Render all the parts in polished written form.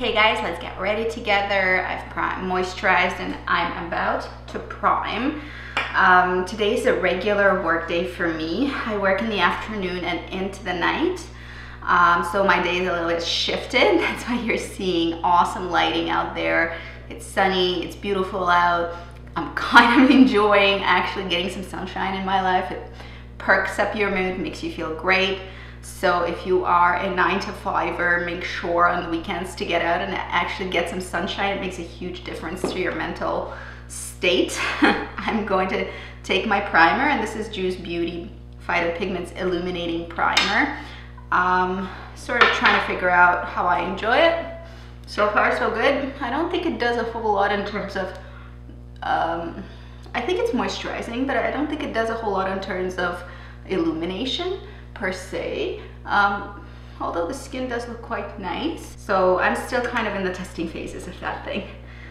Okay guys, let's get ready together. I've moisturized and I'm about to prime. Today's a regular work day for me. I work in the afternoon and into the night. So my day is a little bit shifted. That's why you're seeing awesome lighting out there. It's sunny, it's beautiful out. I'm kind of enjoying actually getting some sunshine in my life. It perks up your mood, makes you feel great. So if you are a 9-to-5er, make sure on the weekends to get out and actually get some sunshine. It makes a huge difference to your mental state. I'm going to take my primer, and this is Juice Beauty Phytopigments Illuminating Primer. Sort of trying to figure out how I enjoy it. So far so good. I don't think it does a whole lot in terms of, I think it's moisturizing, but I don't think it does a whole lot in terms of illumination per se, although the skin does look quite nice. So I'm still kind of in the testing phases of that thing.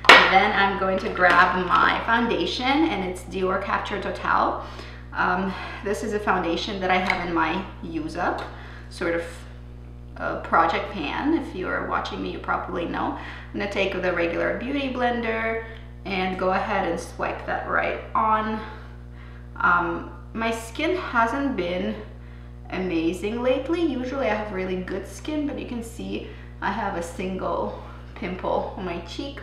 And then I'm going to grab my foundation, and it's Dior Capture Total. This is a foundation that I have in my use up sort of project pan. If you're watching me, you probably know. I'm gonna take the regular beauty blender and go ahead and swipe that right on. My skin hasn't been amazing lately. Usually I have really good skin, but you can see I have a single pimple on my cheek.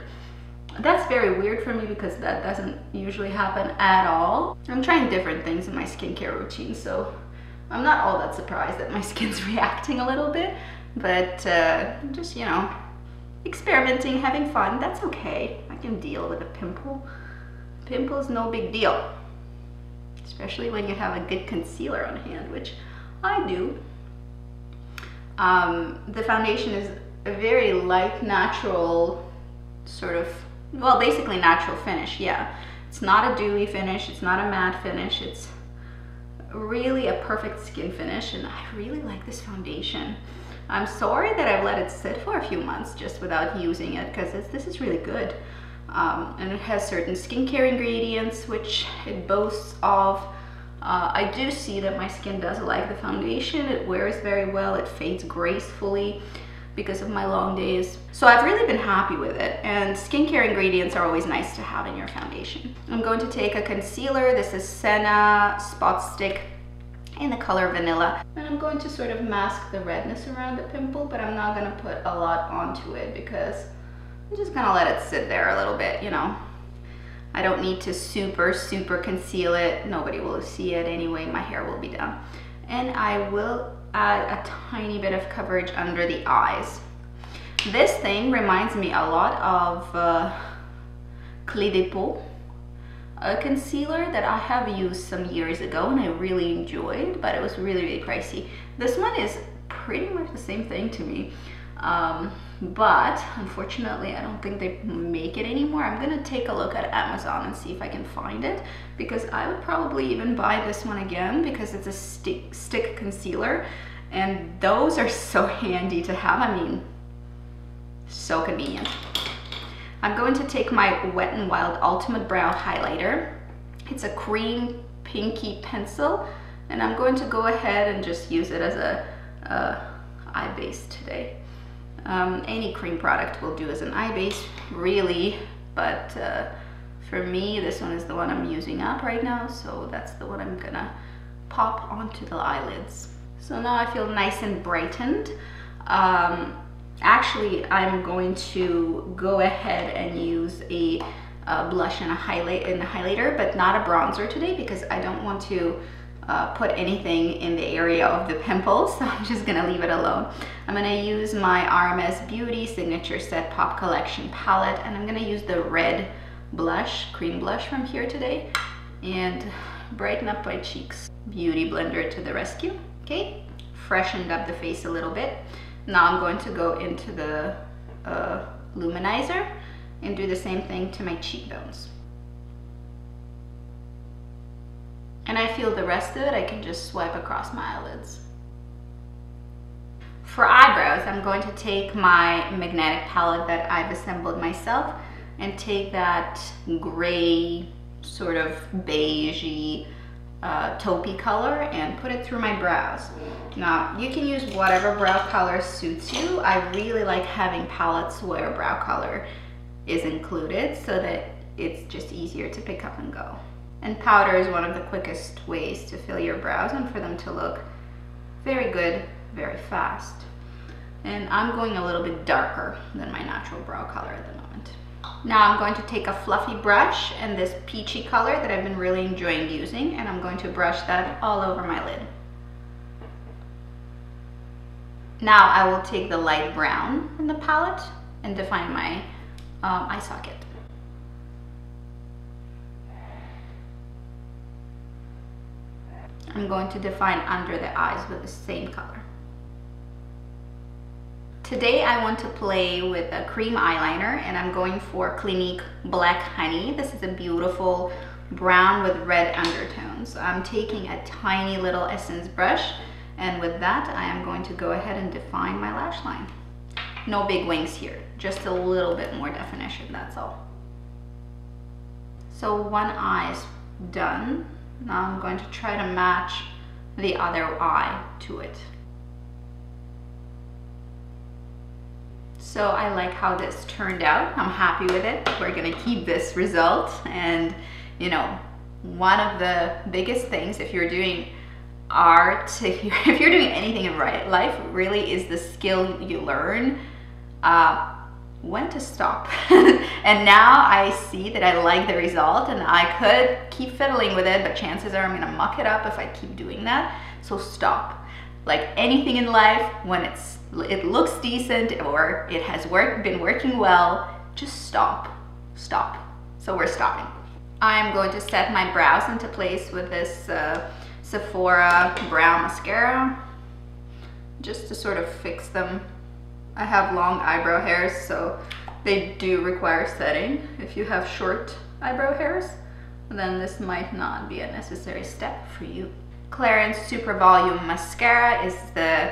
That's very weird for me because that doesn't usually happen at all. I'm trying different things in my skincare routine, so I'm not all that surprised that my skin's reacting a little bit, but just, you know, experimenting, having fun, that's okay. I can deal with a pimple. Pimple's no big deal, especially when you have a good concealer on hand, which I do. The foundation is a very light, natural sort of, well, basically natural finish, yeah. It's not a dewy finish, it's not a matte finish, it's really a perfect skin finish, and I really like this foundation. I'm sorry that I've let it sit for a few months just without using it, because this is really good. And it has certain skincare ingredients which it boasts of. I do see that my skin does like the foundation. It wears very well, it fades gracefully because of my long days. So I've really been happy with it, and skincare ingredients are always nice to have in your foundation. I'm going to take a concealer. This is Senna Spot Stick in the color Vanilla, and I'm going to sort of mask the redness around the pimple, but I'm not going to put a lot onto it because I'm just gonna let it sit there a little bit, you know. I don't need to super conceal it. Nobody will see it anyway. My hair will be done. And I will add a tiny bit of coverage under the eyes. This thing reminds me a lot of Clé de Peau, a concealer that I have used some years ago and I really enjoyed, but it was really pricey. This one is pretty much the same thing to me. But unfortunately I don't think they make it anymore. I'm gonna take a look at Amazon and see if I can find it, because I would probably even buy this one again because it's a stick concealer, and those are so handy to have. I mean, so convenient. I'm going to take my Wet n Wild Ultimate Brow Highlighter. It's a cream pinky pencil, and I'm going to go ahead and just use it as a eye base today. Any cream product will do as an eye base, really, but for me, this one is the one I'm using up right now, so that's the one I'm gonna pop onto the eyelids. So now I feel nice and brightened. Actually, I'm going to go ahead and use a blush and a highlighter, but not a bronzer today because I don't want to put anything in the area of the pimples, so I'm just gonna leave it alone. I'm gonna use my RMS Beauty Signature Set Pop Collection palette, and I'm gonna use the red blush, cream blush from here today, and brighten up my cheeks. Beauty blender to the rescue. Okay, freshened up the face a little bit. Now I'm going to go into the luminizer and do the same thing to my cheekbones. And I feel the rest of it, I can just swipe across my eyelids. For eyebrows, I'm going to take my magnetic palette that I've assembled myself and take that gray, sort of beigey taupey color and put it through my brows. Now, you can use whatever brow color suits you. I really like having palettes where brow color is included so that it's just easier to pick up and go. And powder is one of the quickest ways to fill your brows and for them to look very good, very fast. And I'm going a little bit darker than my natural brow color at the moment. Now I'm going to take a fluffy brush and this peachy color that I've been really enjoying using, and I'm going to brush that all over my lid. Now I will take the light brown in the palette and define my eye socket. I'm going to define under the eyes with the same color. Today I want to play with a cream eyeliner, and I'm going for Clinique Black Honey. This is a beautiful brown with red undertones. I'm taking a tiny little essence brush, and with that I am going to go ahead and define my lash line. No big wings here, just a little bit more definition, that's all. So one eye is done. Now I'm going to try to match the other eye to it. So I like how this turned out. I'm happy with it. We're gonna keep this result. And you know, one of the biggest things if you're doing art, if you're doing anything in life, really is the skill you learn when to stop. And now I see that I like the result, and I could keep fiddling with it, but chances are I'm gonna muck it up if I keep doing that. So stop. Like anything in life, when it looks decent or it has been working well, just stop. So we're stopping. I'm going to set my brows into place with this Sephora brown mascara, just to sort of fix them. I have long eyebrow hairs, so they do require setting. If you have short eyebrow hairs, then this might not be a necessary step for you. Clarins Super Volume Mascara is the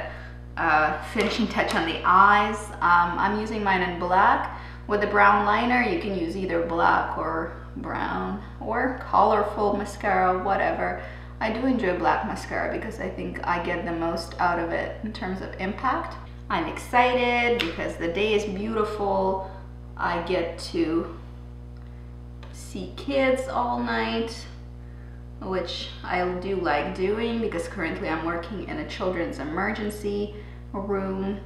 finishing touch on the eyes. I'm using mine in black. With the brown liner, you can use either black or brown or colorful mascara, whatever. I do enjoy black mascara because I think I get the most out of it in terms of impact. I'm excited because the day is beautiful. I get to see kids all night, which I do like doing because currently I'm working in a children's emergency room.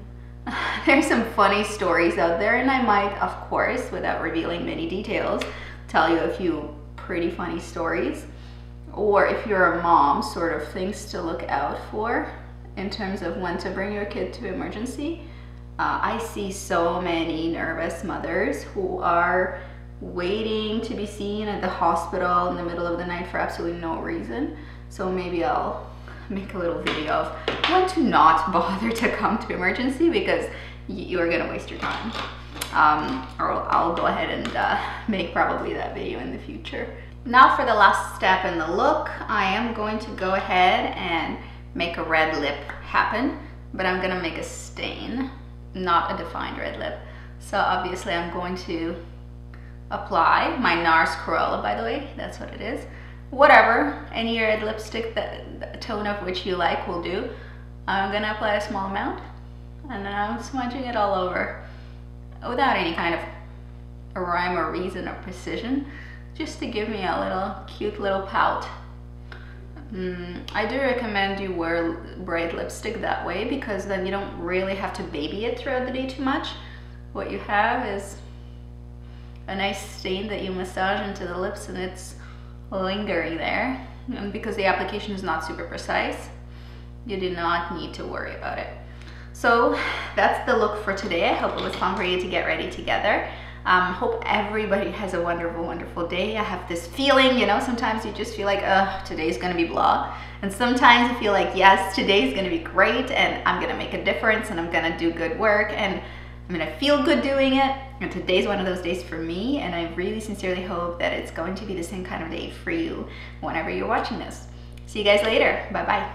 There's some funny stories out there, and I might, of course, without revealing many details, tell you a few pretty funny stories. Or if you're a mom, sort of things to look out for in terms of when to bring your kid to emergency. I see so many nervous mothers who are waiting to be seen at the hospital in the middle of the night for absolutely no reason. So maybe I'll make a little video of when to not bother to come to emergency because you're gonna waste your time. Or I'll go ahead and make probably that video in the future. Now for the last step in the look, I am going to go ahead and make a red lip happen, but I'm gonna make a stain, not a defined red lip. So obviously I'm going to apply my NARS Corolla, by the way, that's what it is. Whatever, any red lipstick, the tone of which you like will do. I'm gonna apply a small amount, and then I'm smudging it all over without any kind of a rhyme or reason or precision, just to give me a little cute little pout. I do recommend you wear bright lipstick that way because then you don't really have to baby it throughout the day too much. What you have is a nice stain that you massage into the lips, and it's lingering there. And because the application is not super precise, you do not need to worry about it. So that's the look for today. I hope it was fun for you to get ready together. Hope everybody has a wonderful, wonderful day. I have this feeling, you know, sometimes you just feel like, today's gonna be blah. And sometimes you feel like, yes, today's gonna be great and I'm gonna make a difference and I'm gonna do good work and I'm gonna feel good doing it. And today's one of those days for me, and I really sincerely hope that it's going to be the same kind of day for you whenever you're watching this. See you guys later. Bye-bye.